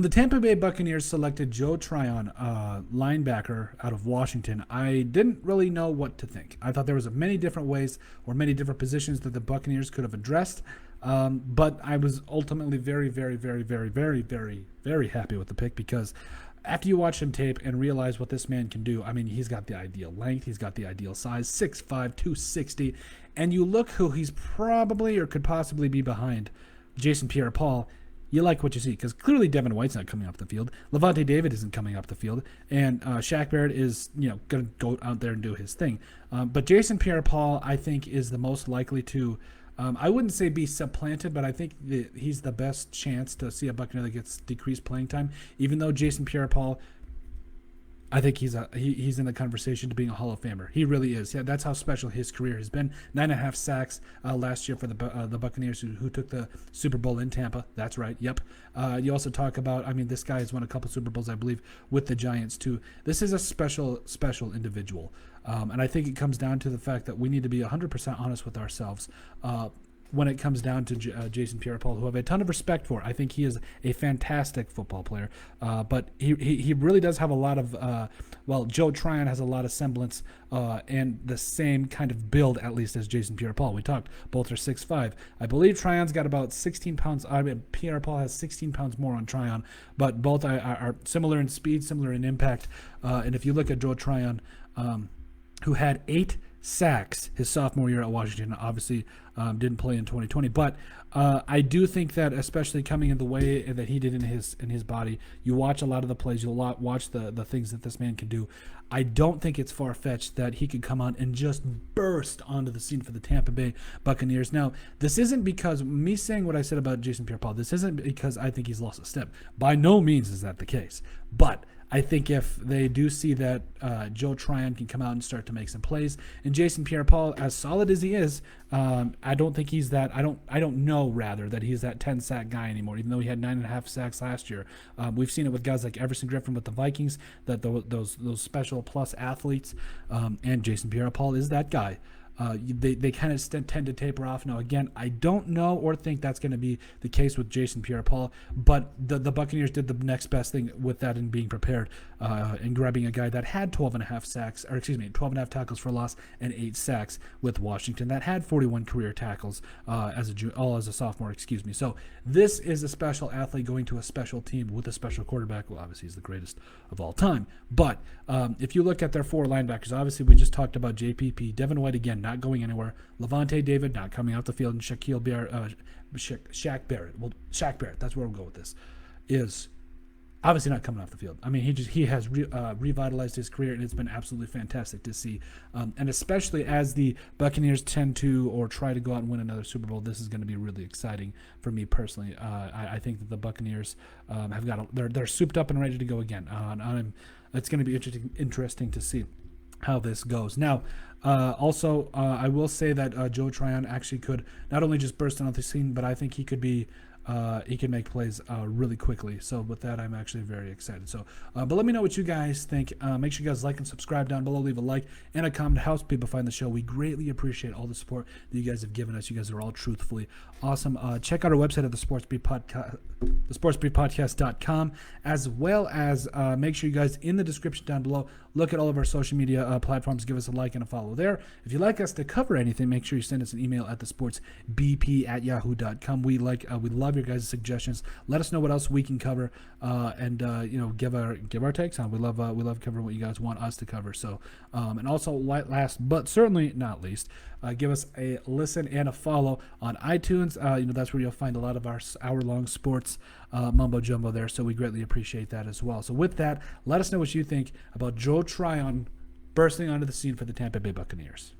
the Tampa Bay Buccaneers selected Joe Tryon, linebacker out of Washington, I didn't really know what to think. I thought there was many different ways or many different positions that the Buccaneers could have addressed, but I was ultimately very, very, very, very, very, very, very happy with the pick because after you watch him tape and realize what this man can do, I mean, he's got the ideal length, he's got the ideal size, 6'5", 260, and you look who he's probably or could possibly be behind Jason Pierre-Paul. You like what you see because clearly Devin White's not coming off the field. Levante David isn't coming off the field, and Shaq Barrett is going to go out there and do his thing. But Jason Pierre-Paul, I think, is the most likely to. I wouldn't say be supplanted, but I think that he's the best chance to see a Buccaneer that gets decreased playing time. Even though Jason Pierre-Paul, I think he's in the conversation to being a Hall of Famer. He really is. Yeah, that's how special his career has been. 9.5 sacks last year for the Buccaneers who took the Super Bowl in Tampa. That's right. Yep. You also talk about, I mean, this guy has won a couple Super Bowls, I believe, with the Giants too. This is a special individual. And I think it comes down to the fact that we need to be 100% honest with ourselves when it comes down to Jason Pierre-Paul, who I have a ton of respect for. I think he is a fantastic football player, but he really does have a lot of, Joe Tryon has a lot of semblance and the same kind of build, at least, as Jason Pierre-Paul. We talked, both are 6'5". I believe Tryon's got about 16 pounds. I mean, Pierre-Paul has 16 pounds more on Tryon, but both are similar in speed, similar in impact. And if you look at Joe Tryon, who had 8 sacks his sophomore year at Washington, obviously didn't play in 2020, but I do think that, especially coming in the way that he did in his body, you watch a lot of the plays, you'll watch the things that this man can do. I don't think it's far-fetched that he could come on and just burst onto the scene for the Tampa Bay Buccaneers. Now, this isn't because me saying what I said about Jason Pierre-Paul, this isn't because I think he's lost a step. By no means is that the case, but I think if they do see that Joe Tryon can come out and start to make some plays, and Jason Pierre-Paul, as solid as he is, I don't think he's that. I don't know rather that he's that 10-sack guy anymore. Even though he had 9.5 sacks last year, we've seen it with guys like Everson Griffin with the Vikings. That those special plus athletes, and Jason Pierre-Paul is that guy. They kind of tend to taper off. Now, again, I don't know or think that's going to be the case with Jason Pierre-Paul, but the Buccaneers did the next best thing with that in being prepared and grabbing a guy that had 12.5 tackles for loss and 8 sacks with Washington, that had 41 career tackles as a sophomore, excuse me. So this is a special athlete going to a special team with a special quarterback. Well, obviously he's the greatest of all time. But if you look at their 4 linebackers, obviously we just talked about JPP, Devin White again, not going anywhere. Levante David not coming out the field, and Shaq Barrett. Well, Shaq Barrett, that's where we'll go with this, is obviously not coming off the field. I mean, he has revitalized his career, and it's been absolutely fantastic to see. And especially as the Buccaneers tend to or try to go out and win another Super Bowl, this is going to be really exciting for me personally. I think that the Buccaneers have they're souped up and ready to go again. It's going to be interesting to see how this goes. Now, also, I will say that Joe Tryon actually could not only just burst onto the scene, but I think he could be he can make plays really quickly. So with that, I'm actually very excited. So, but let me know what you guys think. Make sure you guys like and subscribe down below. Leave a like and a comment to help people find the show. We greatly appreciate all the support that you guys have given us. You guys are all truthfully awesome. Check out our website at thesportsbeatpodcast.com, as well as make sure you guys in the description down below look at all of our social media platforms. Give us a like and a follow there. If you'd like us to cover anything, make sure you send us an email at thesportsbp@yahoo.com. We love your guys' suggestions. Let us know what else we can cover, and give our takes on. We love covering what you guys want us to cover. So, and also last but certainly not least, give us a listen and a follow on iTunes. That's where you'll find a lot of our hour-long sports mumbo jumbo there. So we greatly appreciate that as well. So with that, let us know what you think about Joe Tryon bursting onto the scene for the Tampa Bay Buccaneers.